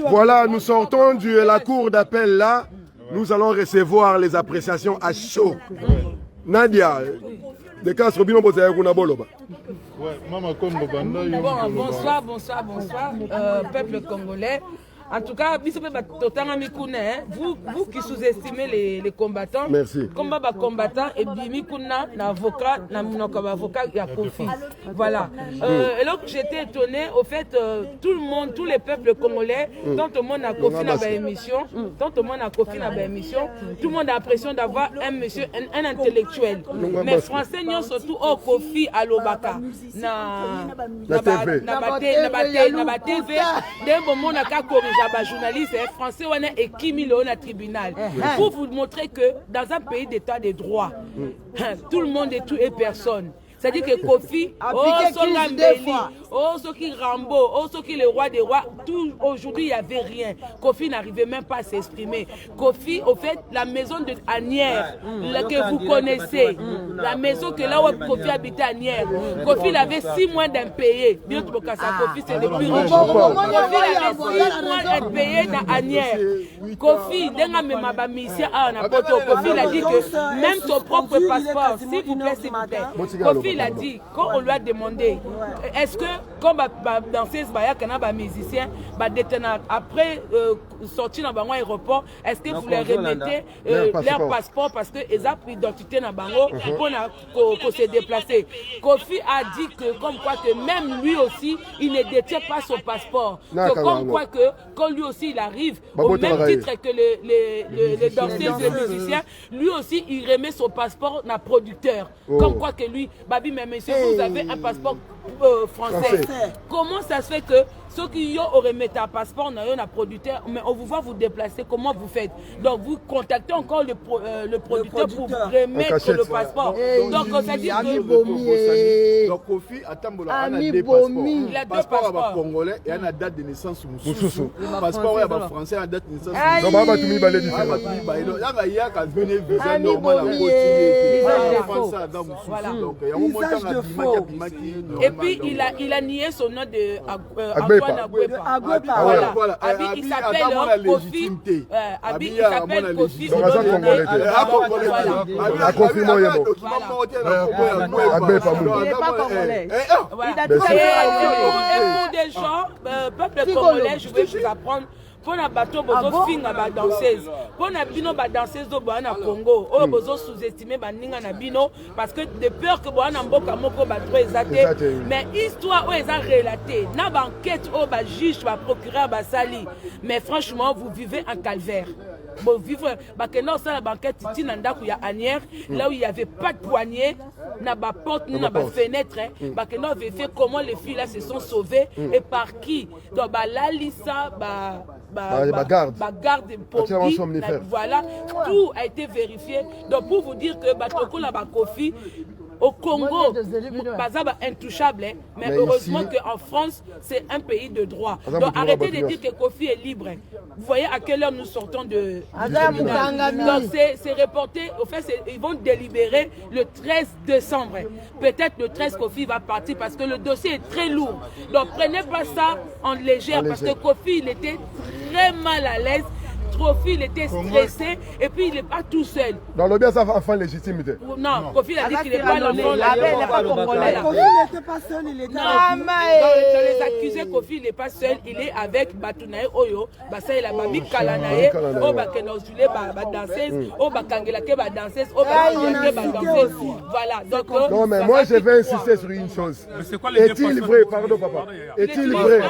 Voilà, nous sortons de la cour d'appel là. Nous allons recevoir les appréciations à chaud. Nadia, de Castro Bino Bozaya Kunaboloba. Bonsoir, peuple congolais. En tout cas, vous qui sous-estimez les combattants, merci. Combat combattant et Bimikuna, l'avocat, l'avocat, il y a Kofi. Voilà. Et donc j'étais étonné, au fait, tout le monde, tous les peuples congolais, tant au monde a Kofi dans l'émission, tout le monde a l'impression d'avoir un monsieur, un intellectuel. Mais français, nous surtout au Kofi à l'Obaka. Na TV, d'un moment on a journaliste français on est équimé au tribunal pour vous montrer que dans un pays d'état de droit tout le monde est tout et personne. C'est-à-dire que Kofi, Soki Rambo, Soki le roi des rois, tout aujourd'hui il n'y avait rien. Kofi n'arrivait même pas à s'exprimer. Kofi, au fait, la maison de Anières, que vous connaissez, la maison que là où Kofi habitait à Anières, Kofi il avait 6 mois d'impayé. Kofi c'est le plus riche. Kofi avait 6 mois d'impayé dans Anières. Kofi, Kofi il a dit que même son propre passeport, s'il vous plaît, Kofi il a dit, quand on lui a demandé, est-ce que, comme danseuse, musicien, après sortir dans l'aéroport, est-ce que vous leur remettez leur passeport parce qu'ils ont pris l'identité dans pour se déplacer? Kofi a dit que, comme quoi, que même lui aussi, il ne détient pas son passeport. Que comme quoi, que quand lui aussi il arrive, au même titre que les danseuses et les musiciens, lui aussi il remet son passeport à producteur. Comme quoi que lui, Babi, mais monsieur, vous avez un passeport français. Comment ça se fait que ceux qui auraient mis un passeport, on a un producteur, mais on vous voit vous déplacer, comment vous faites? Donc vous contactez encore le producteur pour remettre le passeport. Donc ça dit que... Donc Kofi a deux passeports. Il a deux passeports congolais et une date de naissance Moussoussou. Le passeport est français, une date de naissance et puis il a nié son nom de Antoine Agbepa. Voilà. Il s'appelle Kofi. Il s'appelle Kofi. Et pour des gens, peuple congolais, je vais vous apprendre. Pour na bateau bozo finga ba danseuse pour na bino ba danseuse do ba na Congo o bozo sous-estimer ba ninga na bino parce que de peur que ba na mboka moko ba trop exaté mais histoire o eza relaté na ba enquête o ba juge ba procureur ba sali mais franchement vous vivez un calvaire. Bon vivre ba que non ça la banquette titi na ndaku ya Anières là où il y avait pas de poignée na ba porte na ba fenêtre ba que non avait fait comment les filles là se sont sauvées et par qui donc ba la lisa garde pompiers, voilà, tout a été vérifié. Donc pour vous dire que Batoko la Kofi au Congo, Bazaba intouchable, mais heureusement qu'en France, c'est un pays de droit. Donc arrêtez de dire que Kofi est libre. Vous voyez à quelle heure nous sortons de donc c'est reporté, au fait, ils vont délibérer le 13 décembre. Peut-être le 13 Kofi va partir parce que le dossier est très lourd. Donc prenez pas ça en légère parce que Kofi, il était très mal à l'aise. Kofi il était stressé et puis il n'est pas tout seul. Dans le bien, ça va enfant légitime. Non, Kofi a dit qu'il n'est pas l'enfant congolais. Kofi n'était pas seul, il était dans les accusés, Kofi il n'est pas seul, il est avec Batunae Oyo, Basa il a Babi Kalanae, O Bakenozule, danseuse, O Bakangelake, danseuse, O Bakangelake, danseuse. Voilà. Donc, non, mais moi je vais insister sur une chose. Est-il vrai, pardon papa, est-il vrai?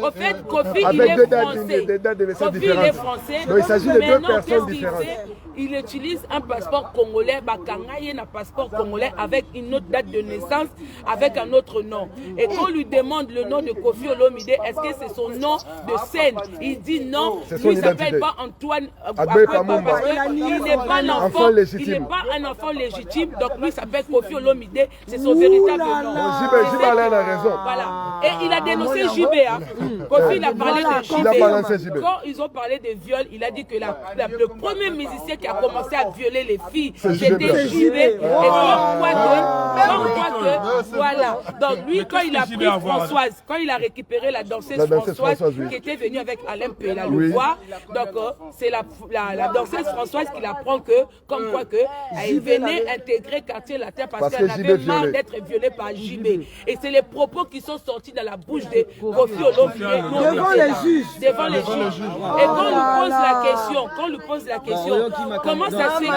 Au fait, Kofi il est français. Kofi il est français. Donc il s'agit de deux personnes différentes. Il utilise un passeport congolais, Bakangaye un passeport congolais avec une autre date de naissance, avec un autre nom. Et quand on lui demande le nom de Kofi Olomide, est-ce que c'est son nom de scène? Il dit non, lui ne s'appelle pas Antoine Agbepa parce qu'il n'est pas un enfant, il n'est pas un enfant légitime, donc lui s'appelle Kofi Olomide, c'est son véritable nom. Jibé a raison. Voilà. Et il a dénoncé Jibé. Kofi il a parlé de Jibé. Quand ils ont parlé de viol, il a dit que le premier musicien qui a commencé à violer les filles. C'était JB. Et comme quoi que, voilà. Donc lui, quand il a pris Françoise, quand il a récupéré la danseuse Françoise, qui était venue avec Alain Pella le voir, donc c'est la danseuse Françoise qui l'apprend que, comme quoi que, elle venait intégrer Quartier Latin parce qu'elle avait marre d'être violée par JB. Et c'est les propos qui sont sortis dans la bouche de Kofi Olomide devant les juges. Devant les juges. Et quand on lui pose la question, comment ça se fait que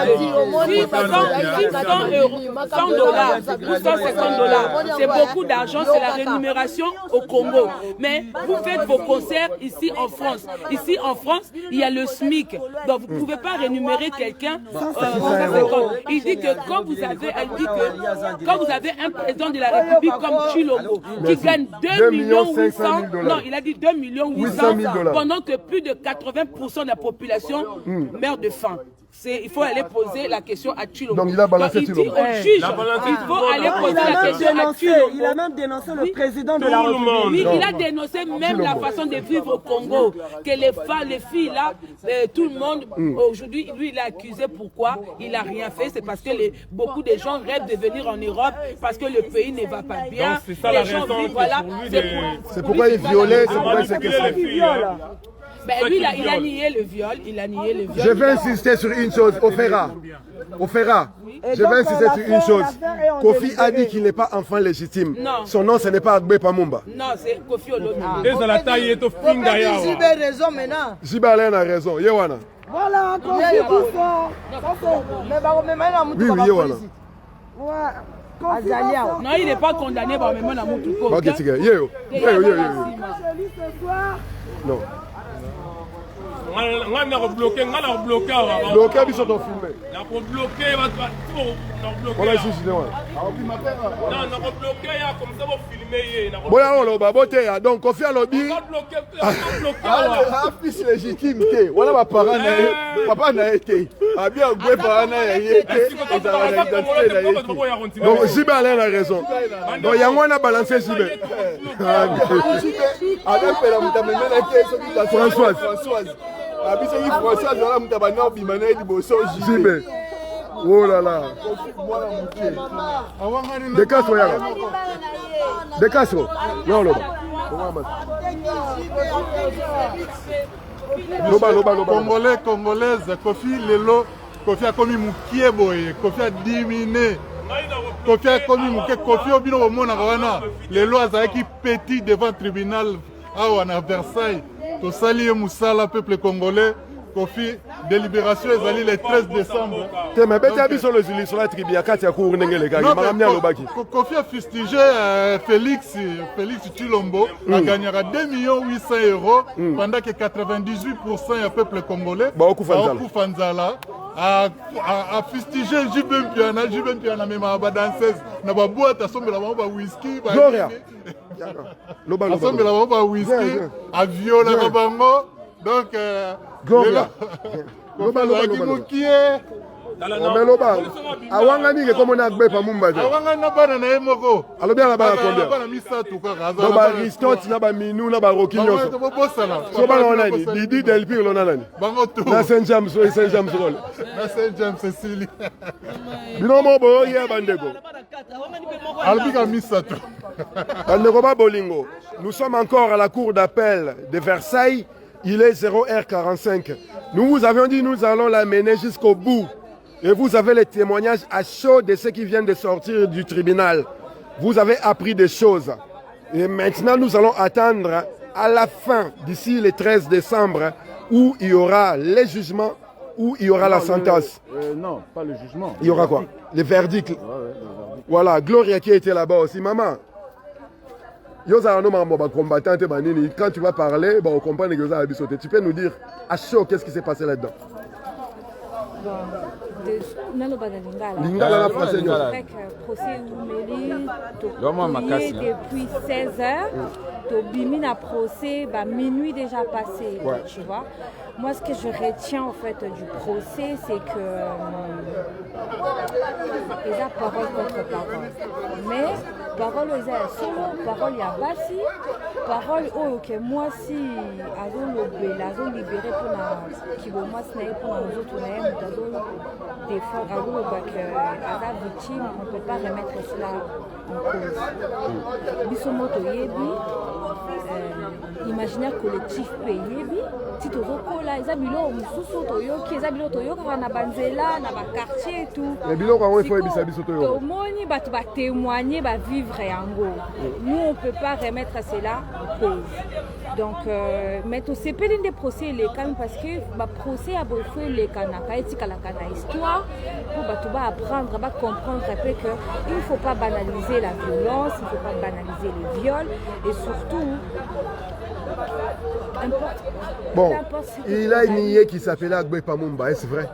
100 dollars ou 150 dollars, c'est beaucoup d'argent, c'est la rémunération au Congo. Mais vous faites vos concerts ici en France. Ici en France, il y a le SMIC. Donc vous ne pouvez pas rémunérer quelqu'un 150. Il dit que quand vous avez un président de la République comme Chilombo qui gagne 2 800 000 non, il a dit 2 800 000 pendant que plus de 80% de la population meurt de faim. Il faut aller poser la question à Chilombo. Donc il a balancé Chilombo. Il dit au juge, il faut aller poser la question à Chilombo. Il a même dénoncé le président de la République. Oui, il a dénoncé même la façon de vivre au Congo. Que les filles là, tout le monde, aujourd'hui, lui il est accusé. Pourquoi? Il n'a rien fait. C'est parce que beaucoup de gens rêvent de venir en Europe parce que le pays ne va pas bien. C'est ça la raison. Voilà. C'est pourquoi il violait, c'est pourquoi il s'est cassé. Ben, lui, il a nié le viol. Je vais insister sur une chose, Ofera. Je vais insister sur une chose. Kofi a dit qu'il n'est pas enfant légitime. Non. Son nom, ce n'est pas Agbe Pamumba. Non, c'est Kofi Olomide. raison maintenant. Jibalène a raison. Yewana. Voilà, Kofi Oui, Yewana. Non, il n'est pas condamné par même la Moutouko. Ok, c'est gars. Non. On a bloqué. Bloqué, ils sont filmés. On a ici, donc Kofi Alobi fils légitime voilà ma parent papa n'a été bien gwe parent n'a été donc Jibe a raison donc yango on a balancé Jibe avec la mutamena qui Françoise voilà mutabana bimana di boso Jibe. Oh là là. De Castro, Yaga. De Castro. Non, Loba. Congolaise, Kofi Lelo, Kofi a commis Moukié Boye, Kofi a diminué. Kofi a commis Moukié, Kofi a obino au monde à Lelo a qui petit devant le tribunal à Versailles. Tout sali et Moussala, peuple congolais. Kofi, délibération est allée le 13 décembre. Mais bête sur le sur la tribu, à Katia Kournenge les gars, Kofi a fustigé Félix Chilombo, a gagné 2 800 000 pendant que 98% du peuple congolais, Baoku Fanzala, a fustigé Jibem Piana, même à danseuse, n'a pas boîte à sommer la whisky, à sommer la whisky, à violer la bango. Donc, Gloria. Loba. Awangani ke comme on a Agbe Pamumba. Awangana bana na emoko. Alors bien la bana combien? Bana misatu ka raza. Loba Aristote na ba Minou na ba Roquinho. So bana on a ni Didi Del Pire on a nani. Bango tout. Na Saint James Role. Na Saint James Cecilie. Binomo bo ya bandeko. Albika misatu. Bandeko ba bolingo. Nous sommes encore à la cour d'appel de Versailles. Il est 0h45. Nous vous avions dit nous allons la mener jusqu'au bout. Et vous avez les témoignages à chaud de ceux qui viennent de sortir du tribunal. Vous avez appris des choses. Et maintenant, nous allons attendre à la fin, d'ici le 13 décembre, où il y aura les jugements, où il y aura la sentence. Non, pas le jugement. Il y aura quoi? Le verdict. Voilà, Gloria qui était là-bas aussi. Maman. Quand tu vas parler, on comprend que tu peux nous dire à chaud qu'est-ce qui s'est passé là-dedans? Lingala français. Procès depuis 16h. Tobimina procès, minuit déjà passé, tu vois. Moi, ce que je retiens en fait du procès, c'est que les parole contre parole. Mais parole oyo eza ya solo, parole ya basi, parole oyo ke mwasi azolobela azolibere mpona kibomwasi na ye mpona nzoto na ye moto azoloba ke aza victime. On ne peut pas remettre cela en cause. Biso mo toyebi imaginaire collectif mpe yebi ti tozokola eza biloko mosusu toyoki, eza biloko toyokaka na banzela na baquartier tout. biloko yango ifo yebisa biso toyoka tomoni bato batémoigner bavivre yango. Nous on peut pas remettre cela en cause. Donc mais tosepeli nde procès elekami parce que baprocès ya boyefo elekanaka etikalaka na histoire pour bato baapprendre bacomprendre un peu que il ne faut pas banaliser la violence, il ne faut pas banaliser les viols et surtout bon, il a nié qu'il s'appelait Agbe Pamumba, est-ce vrai?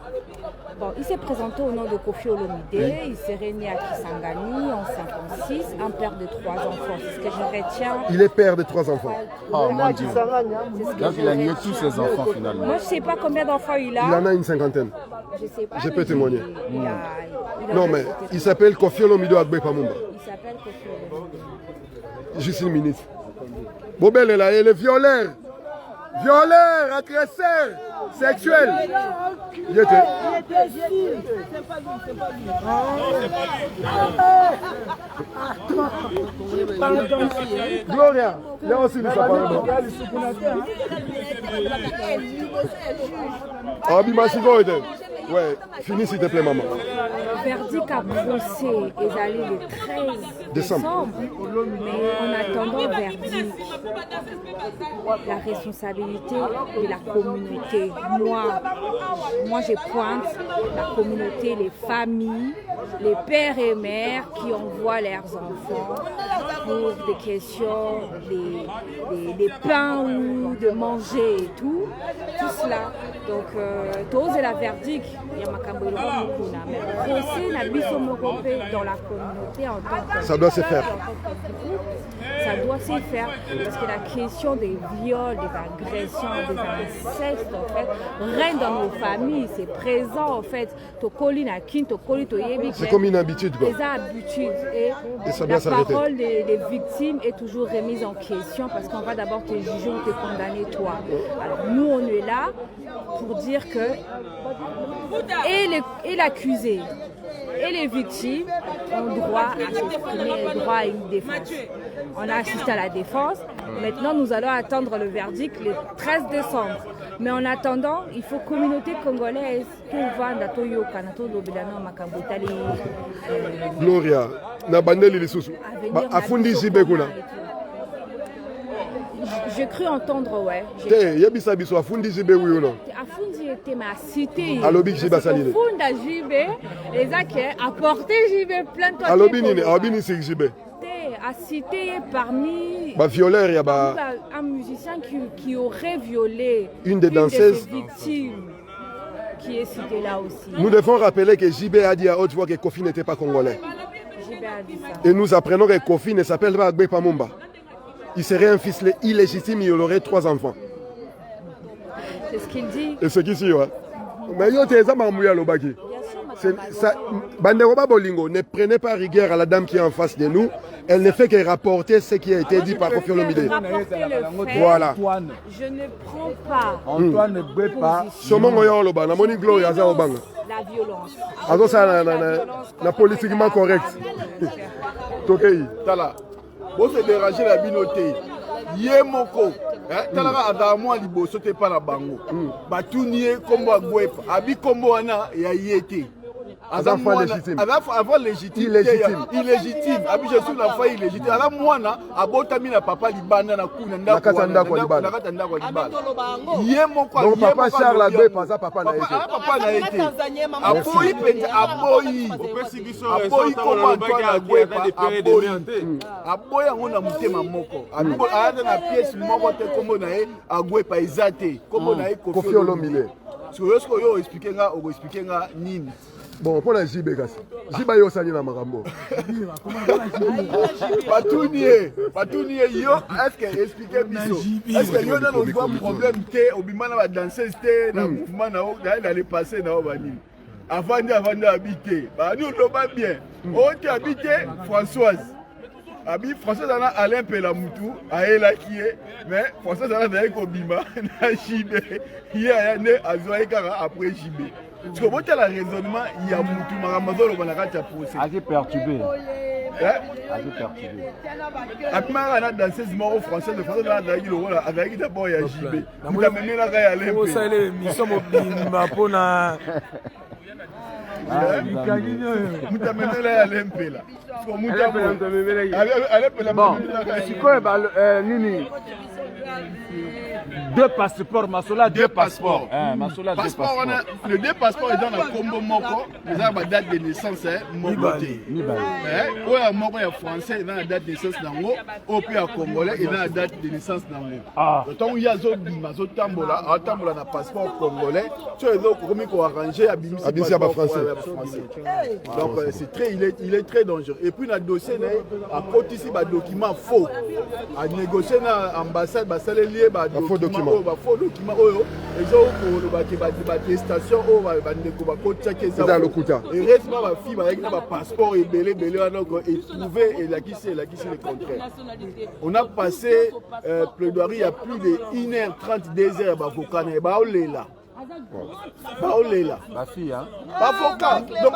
Bon, il s'est présenté au nom de Kofi Olomide, il serait né à Kisangani en 56, un père de 3 enfants, c'est ce que je retiens. Il est père de 3 enfants. Oh mon Dieu. Donc il a nié tous ses enfants finalement. Moi je ne sais pas combien d'enfants il a. Il en a une cinquantaine. Je sais pas. Je peux témoigner. Il a non mais il s'appelle Kofi Olomide Agbe Pamumba. Il s'appelle Kofi Olomide. Juste une minute. Bobel est là, il est violeur. Violeur, agresseur, sexuel. Il était. Gloria, il y a aussi du sapin. Abimasigo était. Ouais, finis s'il te plaît, maman. Verdict à procès est allé le 13 décembre. Mais en attendant le verdict, la responsabilité de la communauté. Moi je pointe la communauté, les familles, les pères et mères qui envoient leurs enfants pour des questions, des pains ou de manger et tout cela. Donc, tous la verdict, il y a mais procès n'a biso mokopé dans la communauté en tant que ça doit se faire. Ça doit se faire parce que la question des viols, des agressions, des incestes en fait règne dans nos familles, c'est présent en fait. C'est comme une habitude quoi. Et ça la doit parole des victimes est toujours remise en question parce qu'on va d'abord te juger ou te condamner toi. Alors nous on est là pour dire que et l'accusé et les victimes ont droit à s'exprimer, droit à une défense. On a assisté à la défense. Maintenant, nous allons attendre le verdict le 13 décembre. Mais en attendant, il faut communauté congolaise Gloria, na bandeli lisusu. Afundi Zibekuna. J'ai cru entendre, ouais. Yebisa biso afundi Zibe oui non. Afundi était ma cité. Alobi Jiba Salile. Funda Jibe, les a apporté Jibe plein de Alobi ni c'est Jibe. A cité parmi violeur, y a un musicien qui aurait violé une des danseuses victimes qui est cité là aussi. Nous devons rappeler que JB a dit à haute voix que Kofi n'était pas congolais. JB a dit ça. Et nous apprenons que Kofi ne s'appelle pas Agbe Pamumba. Il serait un fils illégitime, il aurait 3 enfants. C'est ce qu'il dit. Et ce qu'ici, ouais. Mais yo t'es mamouya lobaki. Banderoba Bolingo, ne prenez pas rigueur à la dame qui est en face de nous. Elle ne fait que rapporter ce qui a été dit par Kofi Olomide. Voilà. Je ne prends pas. Antoine ne brûle pas. La violence. Alors ça, la politiquement correct. Tokei. Tala. Vous se dérangez la binoté. Yemoko. Talaka adamwa liboso te pa na bango. Batunier kombo agwepa. Abi kombo wana ya yete. Avant légitime. Avant légitime. Illégitime. Abi je suis l'enfant illégitime. Ala mwana abotami na papa libanda na kuna ndako. Nakata ndako libanda. Yemoko. Donc papa Charles Agbe paza papa na été. Papa na été. Aboyi penza aboyi. Aboyi kombo Antoine Agwepa aboyi. Aboyi ngona mutema moko. Ata na pièce moko te kombo na ye Agwepa ezate. Kombo na ye Kofi Olomide. Soyosko yo expliquer nga nini. Bon, pour la JB, JB yo sani na makambo. Patounie yo, est-ce que expliquer biso? Est-ce que yo n'a pas problème que obimana va danser na mouvement na d'aller passer na obani. Avant d'habiter. Bah nous l'on va bien. On t'habite Françoise. Abi français zana Alain Pelamutu aela kié mais français zana d'ailleurs kobima na JB hier année azoa kara après JB. Tu comprends la raisonnement il y a mutu maramazolo banaka ta procès. Assez perturbé. Assez perturbé. Après on danseuse moro français de français zana d'ailleurs le rôle avec d'abord il y a JB. Muta memela ka ya Alain. Pour ça les missions mobima pona muta memela ya Alain Pela. Bon, c'est quoi Nini? Deux passeports, Masola, deux passeports. Masola, deux passeports. Le deux passeports, ils ont un combo moko. Ils ont la date de naissance, Mokoté. Ou un moko français, ils ont la date de naissance Nango. Ou puis un congolais, ils ont la date de naissance Nango. Donc il y a des tambola, un tambola na passeport congolais. Tu as des commis qu'on arrangé à Bimisi français. Donc il est très dangereux. Et puis le dossier, à côté ici, des documents faux. À négocier dans l'ambassade, lié faux documents. Faux documents. Ils ont des attestations. Et récemment, ma fille avec un passeport et belé, et trouvé et la qui c'est le contraire. On a passé plaidoirie il y a plus de 1h30, 2h, avocat, et bah on est là. Ma fille, hein? Avocat. Donc,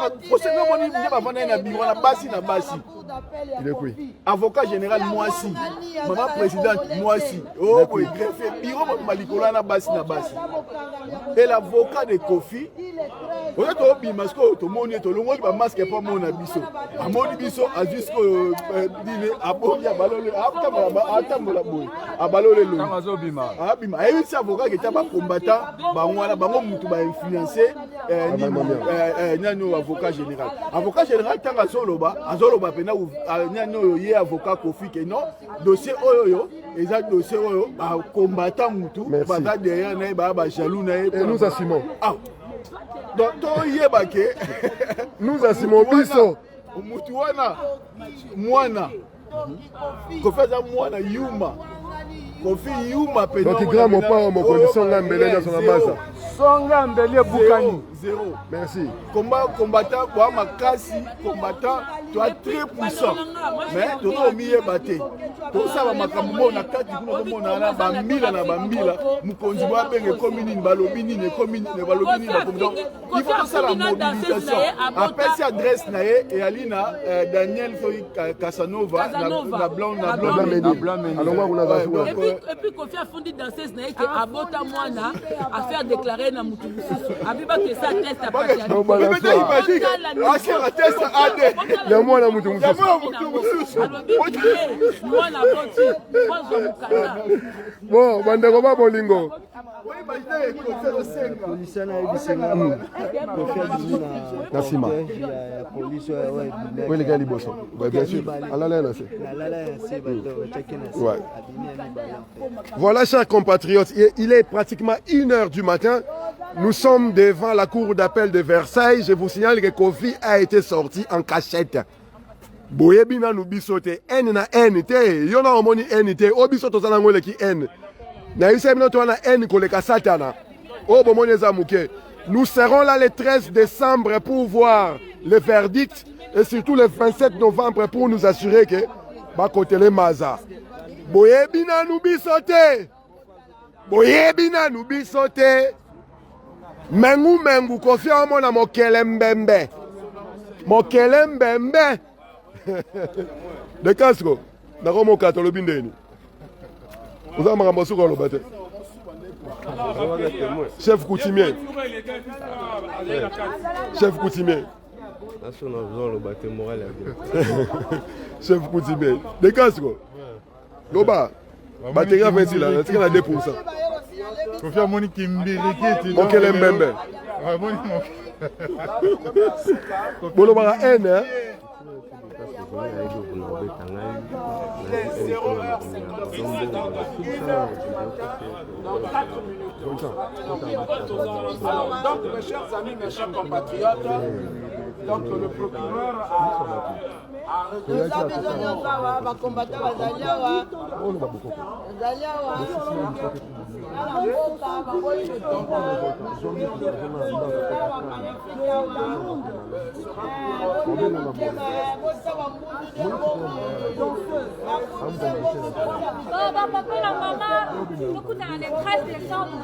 il est quoi? Avocat général, moi aussi. Maman présidente, moi aussi. Oh, oui, greffé. Bureau, Malikola, na basi. Et l'avocat de Kofi, on est au bimasco, tout le monde est au long, il masque pas mon abisso. À mon abisso, à jusqu'au dîner, à Boya, à Balole, à Balole. Et c'est avocat qui est un combattant, bango mutu ba influencer avocat général. Avocat général tant azoloba pena nyano ye avocat Kofi que non dossier oyo exact dossier oyo ba combattant mutu ba derrière na ba jaloux na et nous assumons. Donc to yeba ke nous assumons biso mutu wana mwana Kofi za mwana yuma Kofi yuma pena. Donc grand mon pas mon condition là mbele na son base. Songa mbele Bukani. Zéro. Merci. Combattant, combattant, tu es très puissant. Mais tu as mis batté. Tout ça va makambo na kati kuno na bambila na bambila mukonzi wa benge commune balobini ne commune ne balobini ba donc il faut ça la mobilisation. Appelle cette adresse na et Alina Daniel Casanova na blanc alors on a et puis Kofi a fondé danseuse na que abota mwana à faire déclarer na mutu abiba que ça teste à partir de mwana mutu bon bandeko ba bolingo nasima oui les gars liboso bien sûr voilà chers compatriotes, il est pratiquement 1h du matin. Nous sommes devant la cour d'appel de Versailles. Je vous signale que Kofi a été sorti en cachette. Boyebina nous bisote N na N te. Yona omoni N te. O bisoto zana ngole ki N. Na yise bino to na N koleka satana. O bomoni zamuke. Nous serons là le 13 décembre pour voir le verdict et surtout le 27 novembre pour nous assurer que bakotele maza. Boyebina nous bisote. Boyebina nous bisote. Mengu Kofi amona mokele mbembe. Mokele mbembe. De Castro. Nako mokato lobindeni. Oza makambo suka lobate. Chef coutumier. Chef coutumier. Chef coutumier. De Castro. Loba. Batterie 26 là, c'est à 2%. Kofi amoni kimbiriki mokele mbembe. Bolo ba N hein. Donc mes chers amis, mes chers compatriotes, donc le procureur a Papa la maman, beaucoup dans les 13 décembre,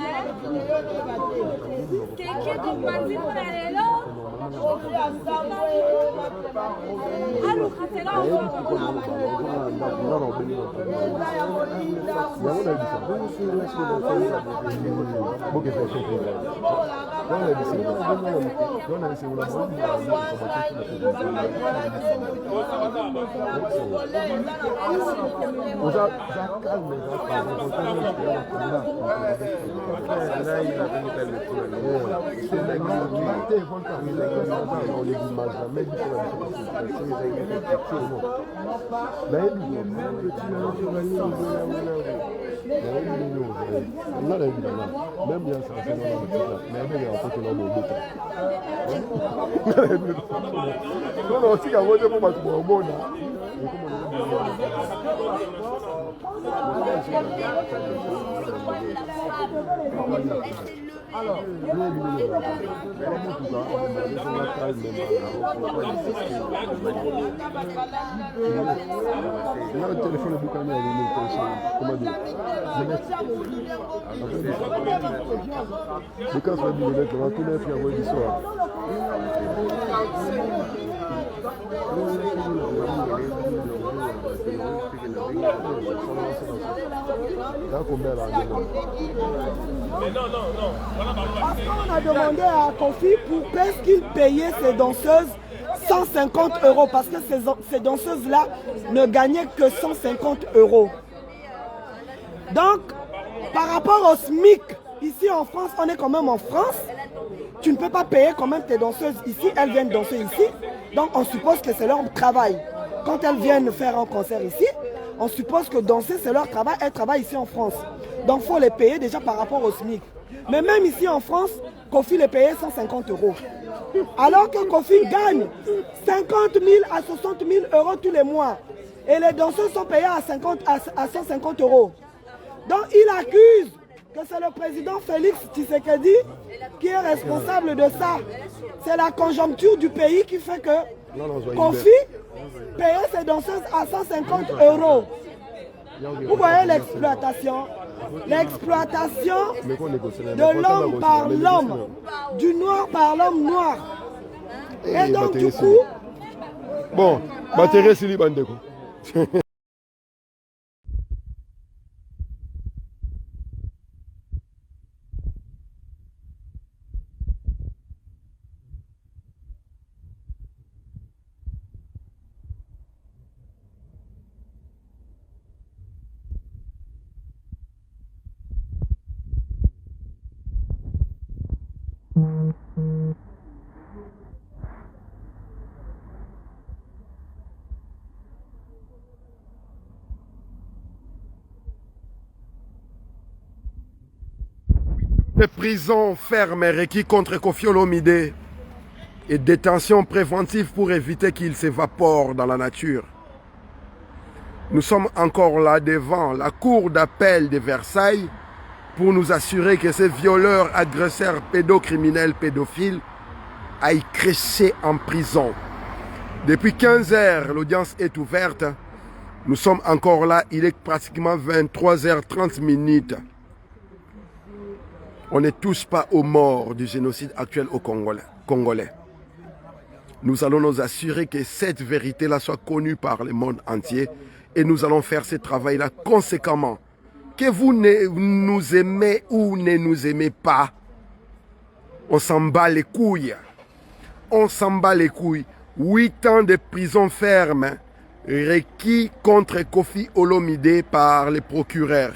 quelqu'un de parti pour aller là. On a demandé à Kofi pourquoi est-ce qu'il payait ses danseuses 150 €, parce que ces danseuses-là ne gagnaient que 150 €. Donc, par rapport au SMIC, ici en France, on est quand même en France, tu ne peux pas payer quand même tes danseuses ici, elles viennent danser ici, donc on suppose que c'est leur travail. Quand elles viennent faire un concert ici, on suppose que danser c'est leur travail, elles travaillent ici en France. Donc il faut les payer déjà par rapport au SMIC. Mais même ici en France, Kofi les payait 150 €. Alors que Kofi gagne 50 000 à 60 000 € tous les mois. Et les danseurs sont payés à 150 €. Donc il accuse que c'est le président Félix Tshisekedi qui est responsable de ça. C'est la conjoncture du pays qui fait que Kofi payait ses danseuses à 150 €. Vous voyez l'exploitation. L'exploitation de l'homme par l'homme, du noir par l'homme noir. Et donc du coup... Bon, batterie c'est libre. De prison ferme requis contre Koffi Olomide et détention préventive pour éviter qu'il s'évapore dans la nature. Nous sommes encore là devant la cour d'appel de Versailles pour nous assurer que ces violeurs, agresseurs, pédocriminels, pédophiles aillent crécher en prison. Depuis 15 heures, l'audience est ouverte. Nous sommes encore là, il est pratiquement 23h30. On ne touche pas aux morts du génocide actuel au Congolais. Nous allons nous assurer que cette vérité-là soit connue par le monde entier et nous allons faire ce travail-là conséquemment. Que vous nous aimez ou ne nous aimez pas, on s'en bat les couilles. On s'en bat les couilles. 8 ans de prison ferme requis contre Koffi Olomide par les procureurs.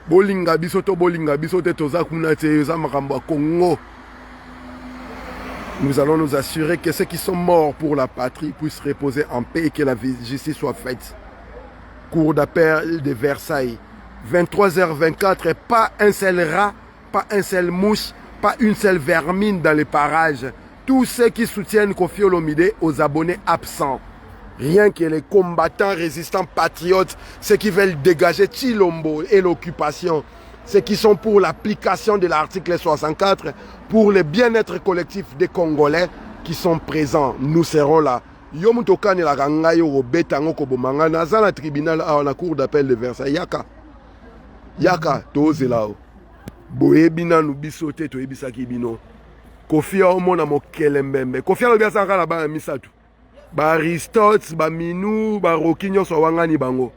Bolinga bisoto bolinga bisoto toza kunate za makambo Congo. Nous allons nous assurer que ceux qui sont morts pour la patrie puissent reposer en paix et que la justice soit faite. Cour d'appel de Versailles, 23h24, pas un seul rat, pas un seul mouche, pas une seule vermine dans les parages. Tous ceux qui soutiennent Koffi Olomide aux abonnés absents. Rien que les combattants résistants patriotes, ceux qui veulent dégager Chilombo et l'occupation, ceux qui sont pour l'application de l'article 64, pour le bien-être collectif des Congolais qui sont présents, nous serons là. Yo mutoka ne la ranga yo obeta ngoko bomanga na za na tribunal à la cour d'appel de Versailles yaka toze lao boyebina nu bisote to ebisaki bino Kofi omona mokelembembe Kofi alobi asaka la ba misatu ba Aristote ba Minu ba Rokinyo so wangani bango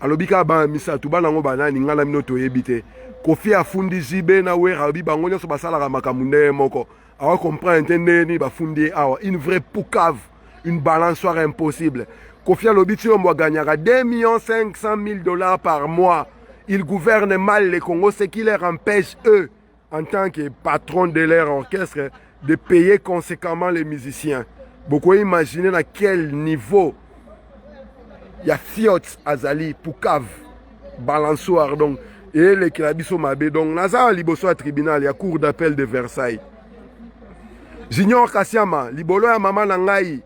alobika ba misatu bana ngo banani ngala mino to yebite Kofi afundi zibe na wera bi bango nyoso basala ka makamunde moko awa comprendre ni ba fundi awa une vraie poucave, une balançoire impossible. Kofi Alobiti on gagnera 2 500 000 $ par mois. Il gouverne mal les Congos, ce qui leur empêche eux en tant que patron de leur orchestre de payer conséquemment les musiciens. Beaucoup imaginez à quel niveau il y a Fiot Azali, Poucave, balançoire donc et les Kilabiso Mabé donc Nazar Liboso à tribunal, il y a cour d'appel de Versailles. Junior Kasiama, Libolo ya mama na ngai,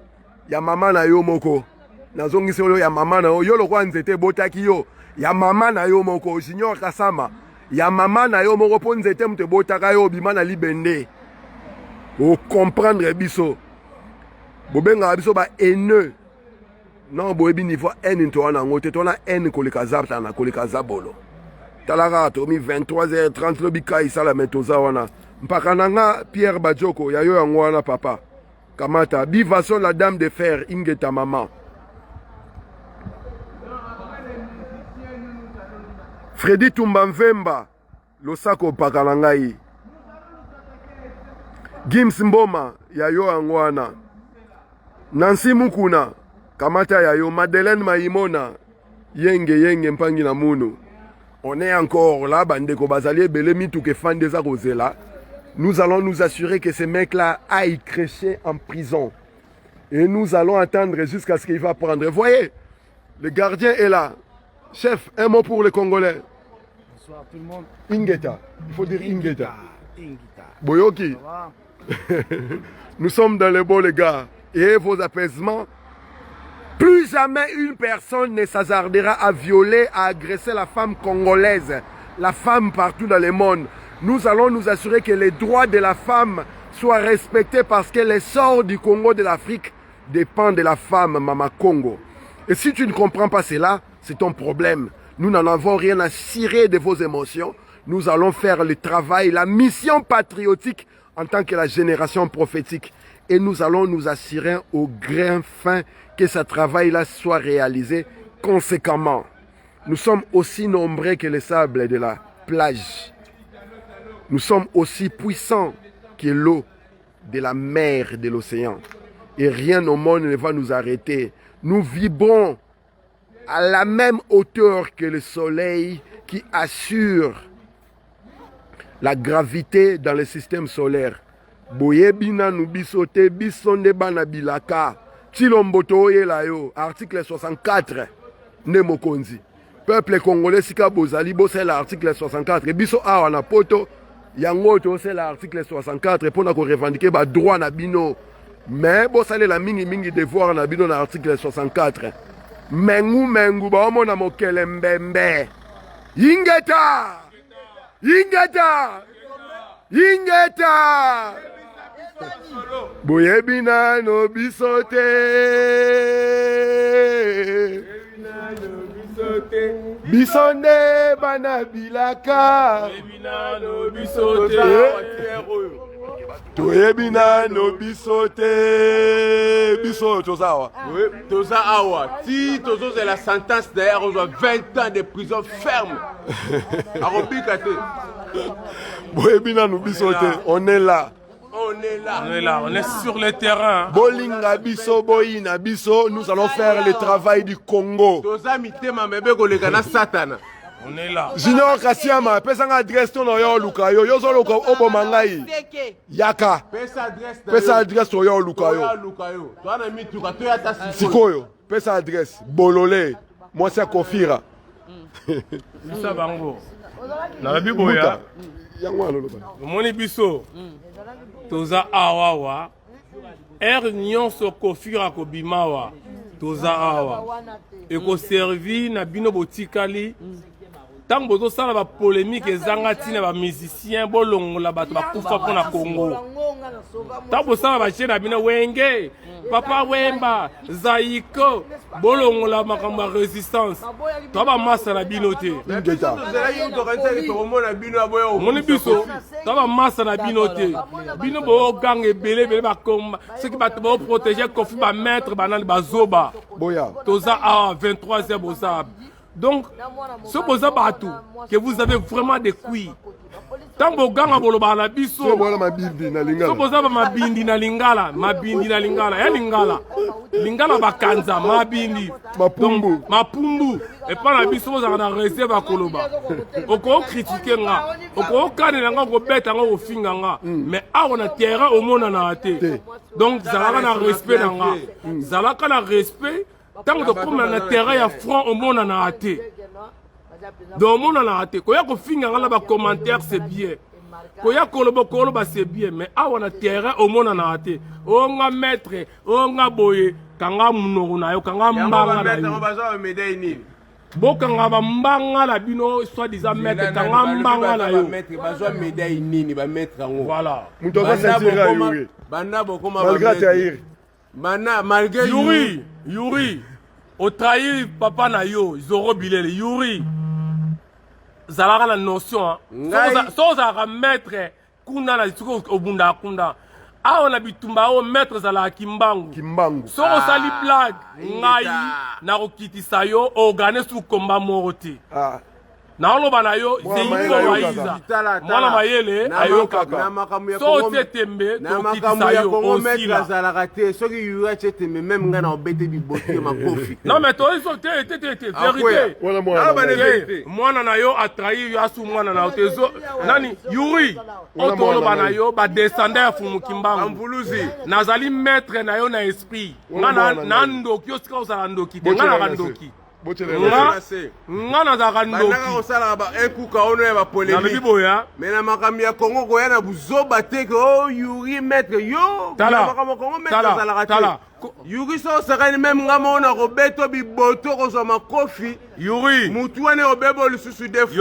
ya mama na yo moko. Nazongi solo ya mama na yo lo kwa nzete botaki yo, ya mama na yo moko. Junior Kasama, ya mama na yo moko po nzete mte botaka yo bima na libende. O comprendre biso. Bobenga biso ba haineux. Non boebi niveau haine nto wana ngote tona haine koleka zapta na koleka zabolo. Talaka to mi 23h30 lobika isala metoza wana. Mpakananga Pierre Badjoko ya yo yangwana papa. Kamata Bivason la dame de fer ingeta maman. Freddy Tumbamvemba losako pakanangai. Gims Mboma ya yo yangwana. Nancy Mukuna kamata ya yo Madeleine Maimona yenge mpangi na munu. On est encore là bandeko bazali belemi tuke fan des arosela. Nous allons nous assurer que ces mecs-là aillent crécher en prison. Et nous allons attendre jusqu'à ce qu'il va prendre. Vous voyez, le gardien est là. Chef, un mot pour les Congolais. Bonsoir tout le monde. Ingeta. Il faut dire Ingeta. Boyoki. Nous sommes dans le beau, les gars. Et vos apaisements. Plus jamais une personne ne s'hasardera à violer, à agresser la femme congolaise. La femme partout dans le monde. Nous allons nous assurer que les droits de la femme soient respectés parce que l'essor du Congo de l'Afrique dépend de la femme, Mama Congo. Et si tu ne comprends pas cela, c'est ton problème. Nous n'en avons rien à cirer de vos émotions. Nous allons faire le travail, la mission patriotique en tant que la génération prophétique. Et nous allons nous assurer au grain fin que ce travail-là soit réalisé conséquemment. Nous sommes aussi nombreux que les sables de la plage. Nous sommes aussi puissants que l'eau de la mer et de l'océan. Et rien au monde ne va nous arrêter. Nous vibrons à la même hauteur que le soleil qui assure la gravité dans le système solaire. Boyebina nubisote bisonde bana bilaka. Chilomboto yelayo. Article 64. Nemokonzi. Peuple congolais sika bozali bosé l'article 64. Biso awa na poto. Yango c'est l'article 64 pour nous revendiquer ba droit na bino. Mais bon ça la mingi devoir na bino na article 64. Mengu ba omona mokelembembe. Ingeta. Boyebina no bisote. Bisonde bana bilaka. Toyebina no bisote. Biso tozawa. Oui, toza awa. Si tozo c'est la sentence d'ailleurs, on doit 20 ans de prison ferme. Arobikate. Boyebina no bisote, on est là. On est sur le terrain. Bolinga biso, boyina biso, nous allons faire le travail du Congo. On est là. Junior Kasiama, pesa adresse ton yo lukayo, yo zo luka obomangai. Yaka. Pesa adresse to yo lukayo. Sikoyo, pesa adresse Bololé. Moi c'est Kofira. Ça bango. Na biboya. Moni biso. Toza awawa. Er nyonso Kofira ko bimawa. toza awa ekoservi na bino botikali ntango bozosala bapolémike ezanga ntina bamusicien bolongola bato bakufa mpo na Congo ntango bosala bachaine na bino Wenge Papa Wemba Zaiko bolongola makambo ya résistance to bamasa na bino te omoni biso to bamasa na bino te bino booganga ebele bakomba soki bato boprotege Kofi bamaître banani bazoba toza awa 23h boza. Donc, ce que vous avez vraiment des couilles. Tant que vous avez des couilles, vous avez mabindi na lingala, ya lingala. Lingala bakanza, mabindi, mapumbu. Et pas la biso vous avez réserve à Koloba. Oko critiquer nga, oko kane nga ko beta nga ko finga nga. Mais a on a terrain au monde na até. Donc, zalaka na respect na nga. Zalaka na respect. Tant que comme na terrain ya front au monde na até. Donc monde na até. Ko ya ko finga nga ba commentaire c'est bien. Ko ya koloba c'est bien mais a on a terrain au monde na até. O nga maître, o nga boye, kanga munoro na yo, kanga mbanga na yo. Bokanga ba mbanga la bino soit disant maître kanga mbanga na yo. Maître bazwa médaille nini ba maître ngo. Voilà. Muto va sentir Yuri. Banda bokoma malgré Tahir. Malgré Yuri, au trahi papa na yo, Zoro Bilele, Yuri, zalaka la notion, sans à maître, kuna na tsuko obunda kunda. Ah on a bitumba o maître zala kimbangu. So sali blague, ngai na rokiti sayo organise sous combat moroti. Na oloba na yo zeiko waiza mwana mayele ayokaka so tetembe tokitisa yo osila zalaka te soki yura tetembe même nga na obete bibote makofi non mais toi ils sont vérité mwana na yo atrahi asu mwana na otezo nani Yuri otoloba na yo ba descender ya fumu kimbangu amvuluzi nazali maître na yo na esprit nga na ndoki osika osala ndoki te nga na ndoki ngana za kandoki nanga osala ba ekuka ono ya ba polémique mais na makambi ya Congo ko ya na buzoba te ko Yuri maître yo makambo Congo maître zala tala Yuri so sakani même ngama ona ko beto biboto ko zo makofi Yuri mutu wane obebo lisusu defu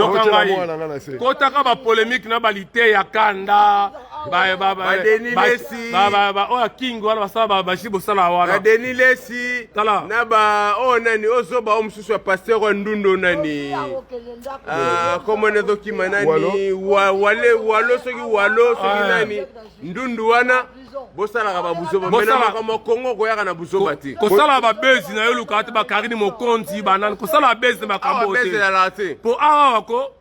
kotaka ba polémique na balite ya kanda ba oya king wana basala ba shibo sala wana Denis Lesi na ba o nani ozoba o mususu ya pasteur ndundo nani comme on ezoki manani walo soki nani ndundu wana bosala ba buzoba mena makamo Congo ko yaka na buzoba ti kosala ba bezi na yo lukate ba Karine Mokonzi banani kosala bezi na makambo te po awa ko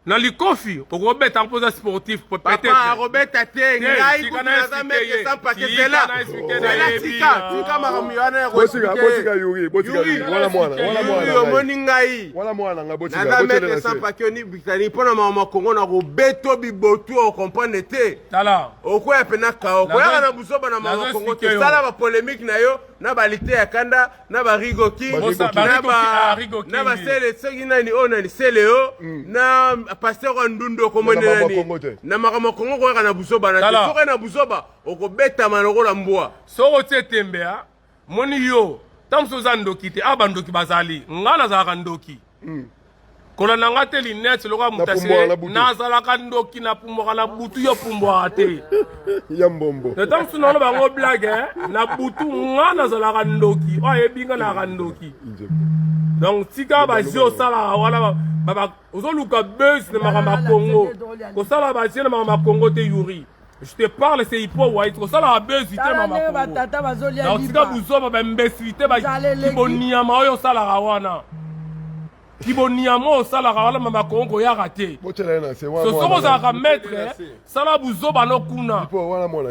na likofi oko beta mpoza sportif peut-être papa robeta te ngai kunaza meke sans paquet là tika makambo yana botika Yuri wala mwana moni ngai wala mwana nga botika na meke sans paquet ni bitani pona mama Congo na ko beto bibotu o comprendre te tala oko ya pena ka oko ya na busoba na mama Congo te sala ba polémique na yo na balite ya kanda na ba rigoki na ba sele segi nani onani sele yo na pasteur ndundo komone nani na makama Congo ko kana busoba na soka na busoba okobeta manoko la mbwa soko tetembe a moni yo tamso za ndoki te abandoki bazali ngana za ka ndoki kola nanga te linete loka mutase na zala ka ndoki na pumboka na butu yo pumboka te ya mbombo te tamso no bango blague na butu ngana zala ka ndoki o yebinga na ka ndoki donc tika bazio sala wala baba ozoluka buzz na makamba Congo ko sala bazio na makamba Congo te Yuri je te parle c'est hippo white ko sala buzz te makamba Congo donc tika buzoba ba imbécilité ba kiboniama oyo sala rawana kiboniama o sala rawana makamba Congo ya raté so za ka maître sala buzoba no kuna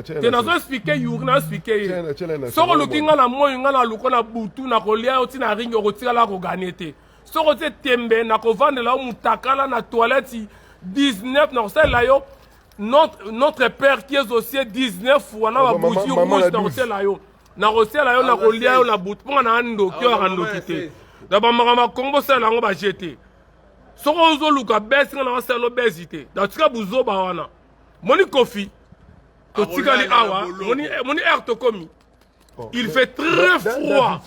te na zo expliquer Yuri na expliquer so lukinga na moyo ngana lukona butu na kolia oti na ringi okotika la ko gagner te soko te tembe na kovandela mutakala na toilette 19 na kosala yo notre père qui est aussi 19 wana ba bouti rouge na kosala yo na kolia yo na butu ponga na ndoki yo randoki te da ba makama Congo sala ngo ba jeter soko zo luka besi na kosala obésité da tika buzoba wana moni Kofi to tika li awa moni erto komi Il fait très froid.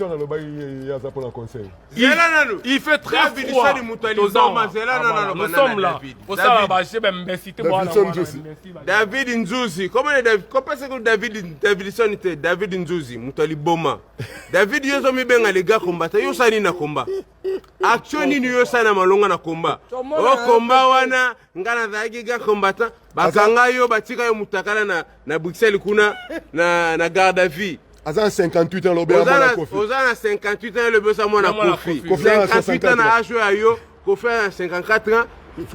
Il fait très froid. Nous sommes là. David Nzuzi. Comment est-ce que Davidson était David Nzuzi, Moutali Boma. David Yozomi Benga les gars combattent. Yosani na combat. Action ni Yosana malonga na combat. O combat wana ngana zaki gars combattant. Bakanga yo batika yo mutakala na Bruxelles kuna na garde à vie. Azan 58 ans le béa mona Kofi. Ozana 58 ans le béa mona Kofi. 58 ans na joué ayo, Kofi a 54 ans,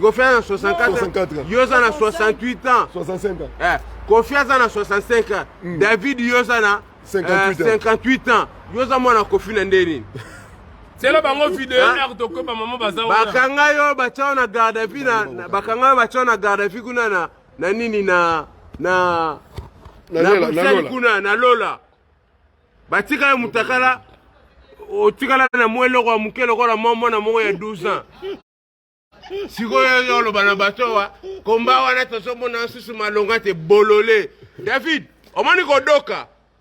Kofi a 64 ans. Yozana 68 ans. 65 ans. Kofi a 65 ans. David Yozana 58 ans. Yoza mona Kofi na ndeni. C'est là bango vidéo merde ko ba maman baza. Bakanga yo bacha na garde à vie na bakanga yo bacha na garde à vie kuna na nini na kuna na Lola. Batika ya mutakala otikala na mwelo kwa mukelo kwa mama mongo ya 12 ans. Siko yo lo bana batowa komba wana tosomo na susu malonga te bolole. David, omani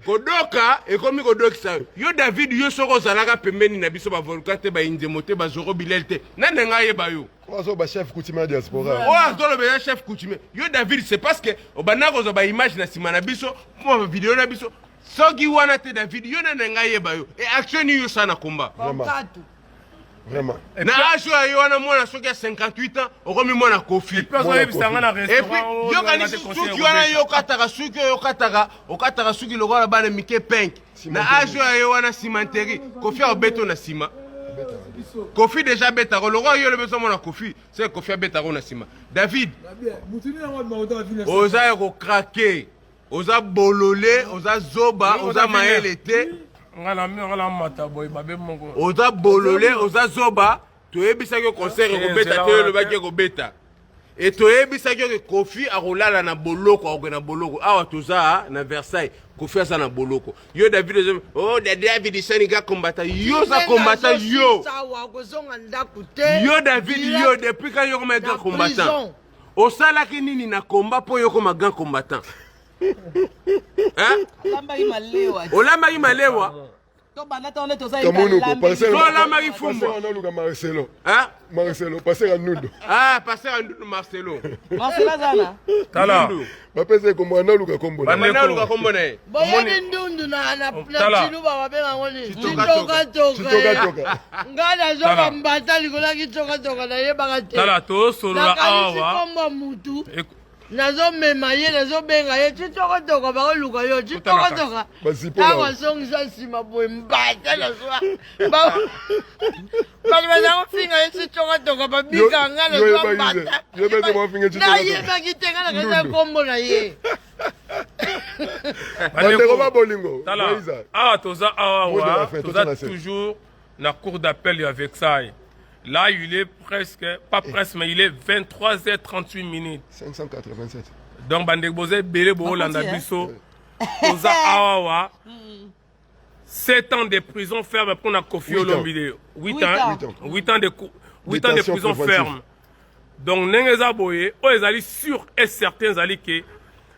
kodoka ekomi kodokisa. Yo David yo soko zalaka pembeni na biso ba volcate ba indemote ba zoro bilelte. Nande ngaye ba yo. Ozo ba chef coutumier diaspora. Ozo ba chef coutumier. Yo David c'est parce que obanako zo ba image na sima na biso, mo vidéo na biso. Soki wana te David yo na ngaye ba yo. Et action yo sana combat. Vraiment. Na ajo yo wana mwana soki ya 58 ans, okomi mwana Kofi. Et puis yo kani suki wana yo kataka suki yo kataka suki lokola bana mike pink. Na ajo yo wana cimenterie, Kofi a beto na ciment. Kofi déjà beta ko lokola yo le besoin mwana Kofi, c'est Kofi a beta ko na ciment. David. Oza ko craquer. Oza bololé, oza zoba, oza maelete. Oza bololé, oza zoba. Toyebisa ke concert ko beta te le baki ko beta. Et toyebisa ke Kofi a rolala na boloko, na boloko. Awa toza na Versailles, Kofi a na boloko. Yo David, oh David Saniga combattant. Yo za combattant yo. Yo David yo depuis quand yo comme un grand combattant. Osala ki nini na combat po yo comme un grand combattant. Olamba imalewa. Olamba ifumbo. Marcelo. Marcelo, passer à Nudo. Passer à Nudo Marcelo. Marcelo zana. Tala. Bapeze ko mwana luka kombo. Mwana luka kombo na. Boye ndundu na chinu baba benga ngoni. Chitoka. Ngana zoba mbata likola chitoka na yeba kate. Tala to solo awa. Kombo mutu. Nazo mema ye nazo benga ye chitoka ba luka yo chitoka. Awa songisa sima boye mbata na so. Ba na finga ye chitoka ba bika ngana zo mbata. Yo beze mo finga chitoka. Na ye ba kitenga na kaza kombo na ye. Toza toujours na cour d'appel à Versailles. Là, il est presque, pas presque, mais il est 23h38 minutes. 587. Donc, Bandegboze, Bele, Boholanda, Bisso, Toza Awawa, 7 ans de prison ferme pour la Kofi Olomide. 8 ans de prison ferme. Donc, Nengeza Boye, ils allaient sûr et certains allaient que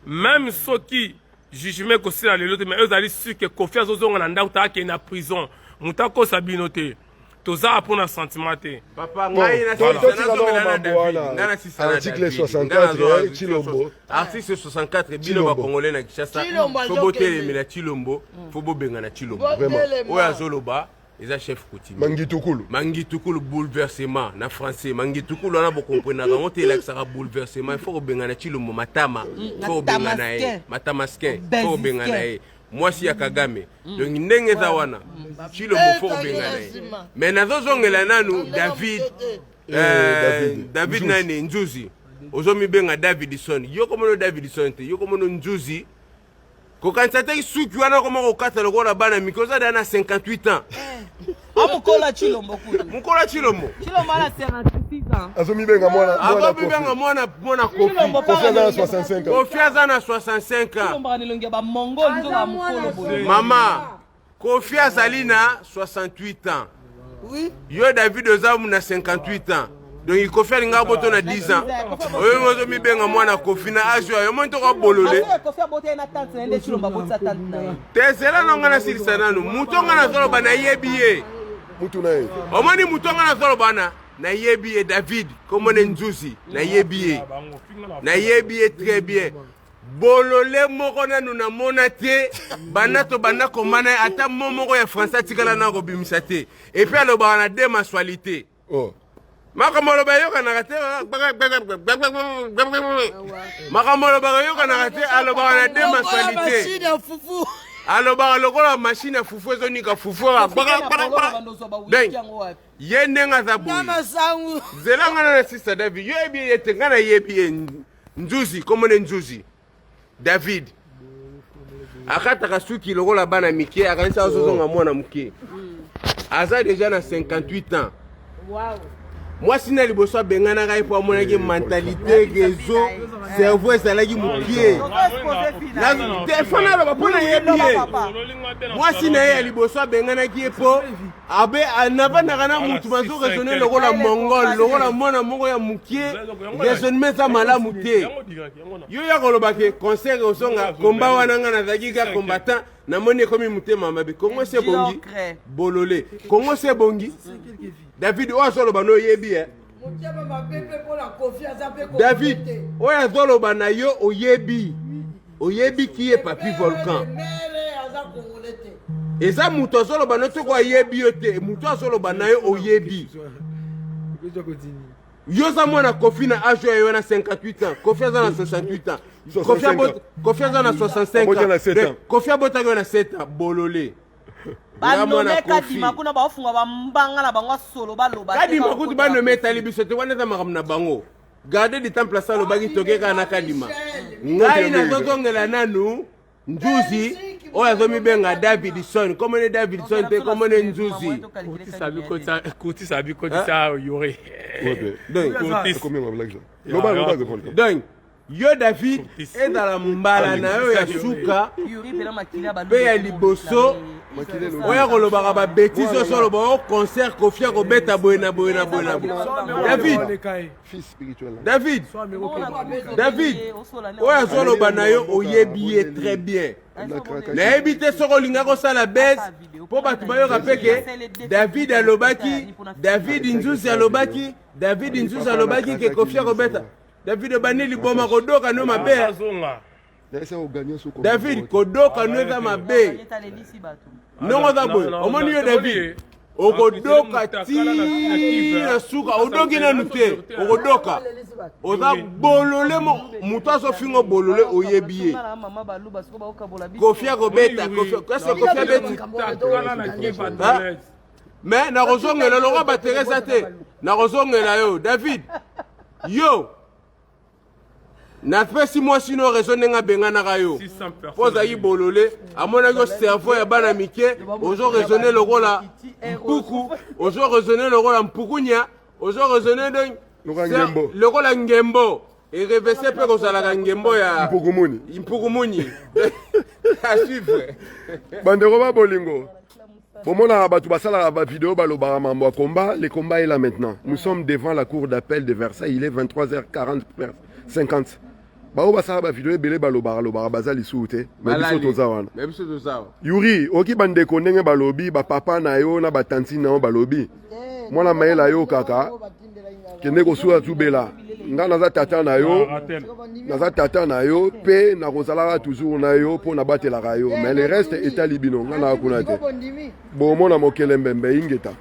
même ceux qui jugement que c'est les autres, mais eux allaient sûr que Kofi Azozon en Andauta qui est en prison. Moutako Sabinote. Toza pour un sentiment. Papa, ngai na article 64 Chilombo. Article 64 bino ba congolais na Kinshasa. Faut botelemela na Chilombo, faut bobenga na Chilombo. Vraiment. Oya Zoloba, ils a chef coutumier. Mangitukulu bouleversement na français. Mangitukulu on a beaucoup compris na on te là que ça bouleversement, il faut benga na Chilombo matama. Faut benga na e, matamaskin. Faut benga na e. Moi si ya Kagame. Donc ndenge za wana. Chilombo faut benga na e. Mais nazo zongela nanu David nani Nzuzi. Ozomi benga Davidson. Yo komono Davidson te. Yo komono Nzuzi. Kokansate suki wana koma kokata lokola bana mikoza dana 58 ans. Amukola Chilombo kuna. Mukola Chilombo. Chilombo ana 56 ans. Azomi benga mwana Kofi. Kofi azana 65 ans. Kofi azana 65 ans. Chilombo anilongia ba Mongo nzoka mukolo boye. Mama, Kofi azali na 68 ans. Oui. Yo David Ozamu na 58 ans. donc Kofi alinga boto na 10 ans oyo mozo mibenga mwana Kofi na age yo monto ko bolole te sela nonga na silisa nanu mutonga na zolo bana yebiye mutu na ye omoni mutonga na zolo bana na yebiye David comme ne nzuzi na yebiye très bien bolole moko nanu na mona te banato bana komana ata momoko ya français tikala na ko bimisa te et puis aloba na deux mensualités oh makamolo ba yoka na kate makamolo ba yoka na kate aloba na deux mensualités aloba lokola machine ya fufu ezonika fufu donc yende nga za boy zelanga na sister David yo ebi yetenga na yebi nzuzi comme ne nzuzi David akataka suki lokola bana mike akanisa ozozonga mwana muke aza déjà na 58 ans wow. Moi si na liboso bengana kai po amona ki mentalité gezo cerveau ezalaki mukie na defana ba pona yebie moi si na ya liboso bengana ki po abe anavana kana mutu mazo raisonner lokola mongol lokola mwana moko ya mukie raisonnement ça malamu te yo ya koloba ke conseil osonga komba wana ngana zaki ka combattant na moni komi mutema mabe kongo se bongi bolole kongo se bongi David oazolo bano yebi David oazolo bana yo oyebi qui est Papi Volcan eza muto azolo bano to ko yebi yote muto azolo bana yo oyebi yo za mwana Kofi na age yo na 58 ans Kofi za na 68 ans Kofi za na 65 ans Kofi abota na 7 ans bolole banome kadima kuna bafunga bambanga na bango solo baloba kadima kuti banome tali biso te wana za makamna bango garder du temps place lo bagi tokeka na kadima ngai na zozongela nanu njuzi oya zomi benga Davidson comme ne Davidson te comme ne njuzi kuti sabi ko ça yore donc yo David ezala mbala na yo ya suka pe ya liboso oya kolobaka ba bêtise solo ba concert Kofi ko beta boyena David oya solo bana yo oyebi très bien na ebite soko linga ko sala bête po batu ba yo kapeke David alobaki David Nzuzi alobaki ke Kofi ko beta David banili boma kodoka no mabe David kodoka no za mabe non za boy omoni yo David okodoka ti na suka odoki na nute okodoka oza bolole muto aso fingo bolole oyebiye Kofi ko beta Kofi beta mais na kozongela loko bateresa te na kozongela yo David yo na pesi moi sino raisonner nga bengana kayo poza yi bolole amona yo cerveau ya bana mike ozo raisonner lokola mpuku ozo raisonner lokola mpukunya ozo raisonner donc lokola ngembo et reverser pe kozala ngembo ya mpukumuni à suivre bandeko ba bolingo pomona batu basala ba vidéo balobara mambo ya combat le combat est là maintenant nous sommes devant la cour d'appel de Versailles il est 23h40 50 bao basala ba vidéo ebele balobara bazali soute mais biso toza wana Yuri oki bandeko ndenge balobi ba papa na yo na ba tanti na yo balobi mwana mayela yo kaka kende ko suwa tubela nga naza tata na yo pe na kozala toujours na yo po na batela yo mais le reste etali bino nga na kuna te bo mona mokele mbembe ingeta